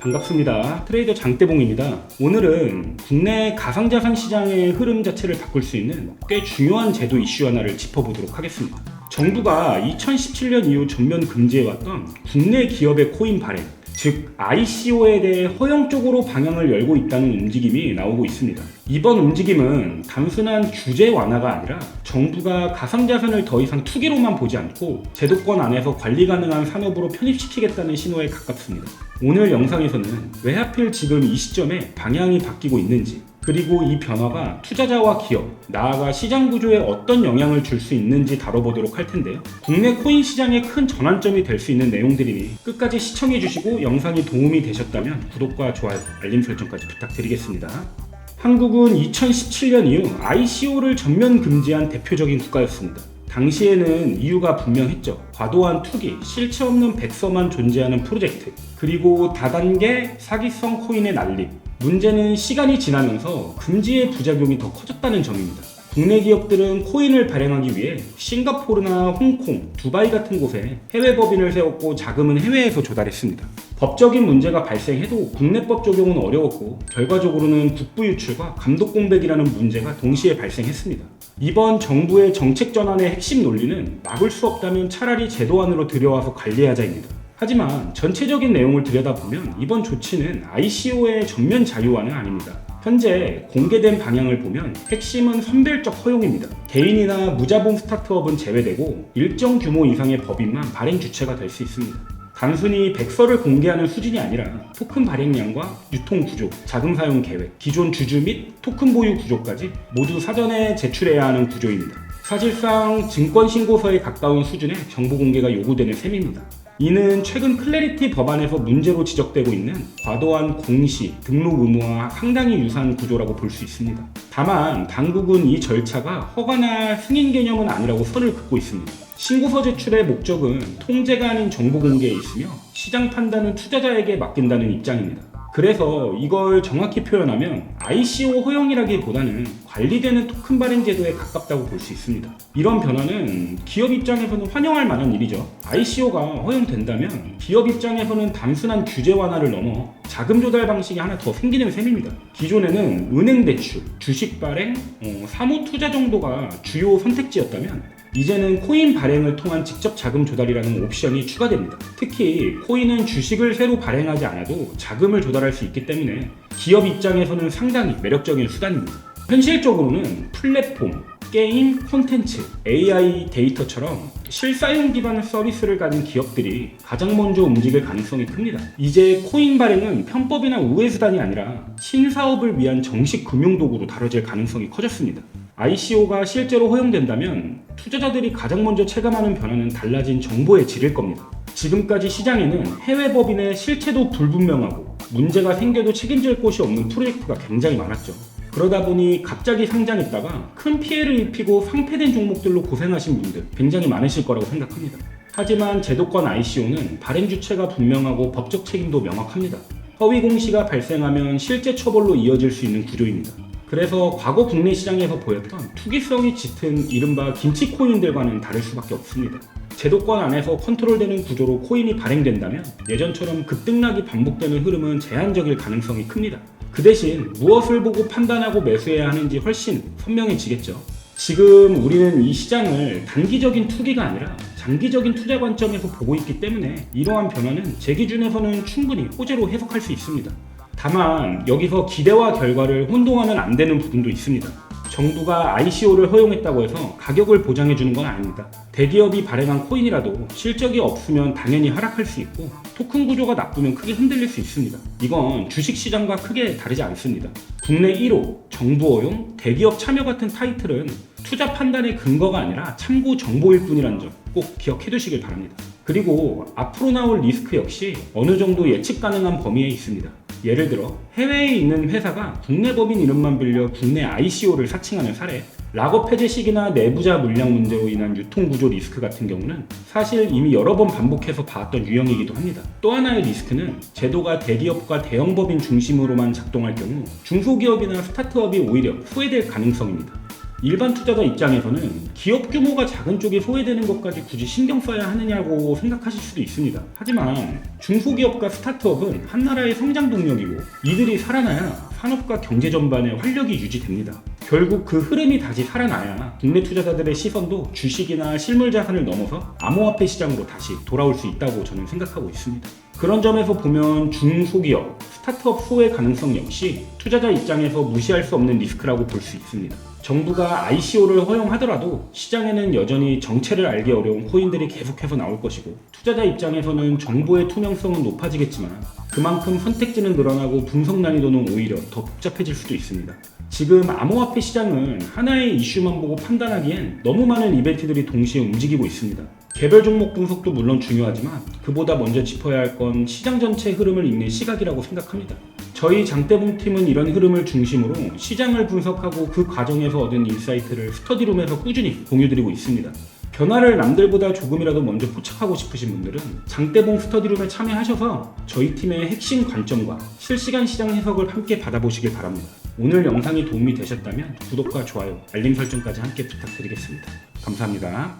반갑습니다. 트레이더 장대봉입니다. 오늘은 국내 가상자산 시장의 흐름 자체를 바꿀 수 있는 꽤 중요한 제도 이슈 하나를 짚어보도록 하겠습니다. 정부가 2017년 이후 전면 금지해왔던 국내 기업의 코인 발행, 즉 ICO에 대해 허용 쪽으로 방향을 열고 있다는 움직임이 나오고 있습니다. 이번 움직임은 단순한 규제 완화가 아니라 정부가 가상자산을 더 이상 투기로만 보지 않고 제도권 안에서 관리 가능한 산업으로 편입시키겠다는 신호에 가깝습니다. 오늘 영상에서는 왜 하필 지금 이 시점에 방향이 바뀌고 있는지, 그리고 이 변화가 투자자와 기업, 나아가 시장 구조에 어떤 영향을 줄 수 있는지 다뤄보도록 할 텐데요. 국내 코인 시장의 큰 전환점이 될 수 있는 내용들이니 끝까지 시청해주시고 영상이 도움이 되셨다면 구독과 좋아요, 알림 설정까지 부탁드리겠습니다. 한국은 2017년 이후 ICO를 전면 금지한 대표적인 국가였습니다. 당시에는 이유가 분명했죠. 과도한 투기, 실체 없는 백서만 존재하는 프로젝트, 그리고 다단계 사기성 코인의 난립. 문제는 시간이 지나면서 금지의 부작용이 더 커졌다는 점입니다. 국내 기업들은 코인을 발행하기 위해 싱가포르나 홍콩, 두바이 같은 곳에 해외 법인을 세웠고 자금은 해외에서 조달했습니다. 법적인 문제가 발생해도 국내법 적용은 어려웠고 결과적으로는 국부 유출과 감독 공백이라는 문제가 동시에 발생했습니다. 이번 정부의 정책 전환의 핵심 논리는 막을 수 없다면 차라리 제도 안으로 들여와서 관리하자입니다. 하지만 전체적인 내용을 들여다보면 이번 조치는 ICO의 전면 자유화는 아닙니다. 현재 공개된 방향을 보면 핵심은 선별적 허용입니다. 개인이나 무자본 스타트업은 제외되고 일정 규모 이상의 법인만 발행 주체가 될 수 있습니다. 단순히 백서를 공개하는 수준이 아니라 토큰 발행량과 유통 구조, 자금 사용 계획, 기존 주주 및 토큰 보유 구조까지 모두 사전에 제출해야 하는 구조입니다. 사실상 증권신고서에 가까운 수준의 정보 공개가 요구되는 셈입니다. 이는 최근 클래리티 법안에서 문제로 지적되고 있는 과도한 공시, 등록 의무와 상당히 유사한 구조라고 볼 수 있습니다. 다만 당국은 이 절차가 허가나 승인 개념은 아니라고 선을 긋고 있습니다. 신고서 제출의 목적은 통제가 아닌 정보 공개에 있으며 시장 판단은 투자자에게 맡긴다는 입장입니다. 그래서 이걸 정확히 표현하면 ICO 허용이라기보다는 관리되는 토큰 발행 제도에 가깝다고 볼 수 있습니다. 이런 변화는 기업 입장에서는 환영할 만한 일이죠. ICO가 허용된다면 기업 입장에서는 단순한 규제 완화를 넘어 자금 조달 방식이 하나 더 생기는 셈입니다. 기존에는 은행 대출, 주식 발행, 사무 투자 정도가 주요 선택지였다면 이제는 코인 발행을 통한 직접 자금 조달이라는 옵션이 추가됩니다. 특히 코인은 주식을 새로 발행하지 않아도 자금을 조달할 수 있기 때문에 기업 입장에서는 상당히 매력적인 수단입니다. 현실적으로는 플랫폼, 게임, 콘텐츠, AI 데이터처럼 실사용 기반 서비스를 가진 기업들이 가장 먼저 움직일 가능성이 큽니다. 이제 코인 발행은 편법이나 우회 수단이 아니라 신사업을 위한 정식 금융도구로 다뤄질 가능성이 커졌습니다. ICO가 실제로 허용된다면 투자자들이 가장 먼저 체감하는 변화는 달라진 정보의 질일 겁니다. 지금까지 시장에는 해외 법인의 실체도 불분명하고 문제가 생겨도 책임질 곳이 없는 프로젝트가 굉장히 많았죠. 그러다 보니 갑자기 상장했다가 큰 피해를 입히고 상폐된 종목들로 고생하신 분들 굉장히 많으실 거라고 생각합니다. 하지만 제도권 ICO는 발행 주체가 분명하고 법적 책임도 명확합니다. 허위 공시가 발생하면 실제 처벌로 이어질 수 있는 구조입니다. 그래서 과거 국내 시장에서 보였던 투기성이 짙은 이른바 김치 코인들과는 다를 수밖에 없습니다. 제도권 안에서 컨트롤되는 구조로 코인이 발행된다면 예전처럼 급등락이 반복되는 흐름은 제한적일 가능성이 큽니다. 그 대신 무엇을 보고 판단하고 매수해야 하는지 훨씬 선명해지겠죠. 지금 우리는 이 시장을 단기적인 투기가 아니라 장기적인 투자 관점에서 보고 있기 때문에 이러한 변화는 제 기준에서는 충분히 호재로 해석할 수 있습니다. 다만 여기서 기대와 결과를 혼동하면 안 되는 부분도 있습니다. 정부가 ICO를 허용했다고 해서 가격을 보장해 주는 건 아닙니다. 대기업이 발행한 코인이라도 실적이 없으면 당연히 하락할 수 있고 토큰 구조가 나쁘면 크게 흔들릴 수 있습니다. 이건 주식시장과 크게 다르지 않습니다. 국내 1호, 정부 허용, 대기업 참여 같은 타이틀은 투자 판단의 근거가 아니라 참고 정보일 뿐이라는 점 꼭 기억해 두시길 바랍니다. 그리고 앞으로 나올 리스크 역시 어느 정도 예측 가능한 범위에 있습니다. 예를 들어 해외에 있는 회사가 국내 법인 이름만 빌려 국내 ICO를 사칭하는 사례, 락업 해제 시기나 내부자 물량 문제로 인한 유통구조 리스크 같은 경우는 사실 이미 여러 번 반복해서 봐왔던 유형이기도 합니다. 또 하나의 리스크는 제도가 대기업과 대형법인 중심으로만 작동할 경우 중소기업이나 스타트업이 오히려 후회될 가능성입니다. 일반 투자자 입장에서는 기업 규모가 작은 쪽에 소외되는 것까지 굳이 신경 써야 하느냐고 생각하실 수도 있습니다. 하지만 중소기업과 스타트업은 한 나라의 성장 동력이고 이들이 살아나야 산업과 경제 전반에 활력이 유지됩니다. 결국 그 흐름이 다시 살아나야 국내 투자자들의 시선도 주식이나 실물 자산을 넘어서 암호화폐 시장으로 다시 돌아올 수 있다고 저는 생각하고 있습니다. 그런 점에서 보면 중소기업, 스타트업 소외 가능성 역시 투자자 입장에서 무시할 수 없는 리스크라고 볼 수 있습니다. 정부가 ICO를 허용하더라도 시장에는 여전히 정체를 알기 어려운 코인들이 계속해서 나올 것이고 투자자 입장에서는 정보의 투명성은 높아지겠지만 그만큼 선택지는 늘어나고 분석 난이도는 오히려 더 복잡해질 수도 있습니다. 지금 암호화폐 시장은 하나의 이슈만 보고 판단하기엔 너무 많은 이벤트들이 동시에 움직이고 있습니다. 개별 종목 분석도 물론 중요하지만 그보다 먼저 짚어야 할 건 시장 전체 흐름을 읽는 시각이라고 생각합니다. 저희 장대봉 팀은 이런 흐름을 중심으로 시장을 분석하고 그 과정에서 얻은 인사이트를 스터디룸에서 꾸준히 공유드리고 있습니다. 변화를 남들보다 조금이라도 먼저 포착하고 싶으신 분들은 장대봉 스터디룸에 참여하셔서 저희 팀의 핵심 관점과 실시간 시장 해석을 함께 받아보시길 바랍니다. 오늘 영상이 도움이 되셨다면 구독과 좋아요, 알림 설정까지 함께 부탁드리겠습니다. 감사합니다.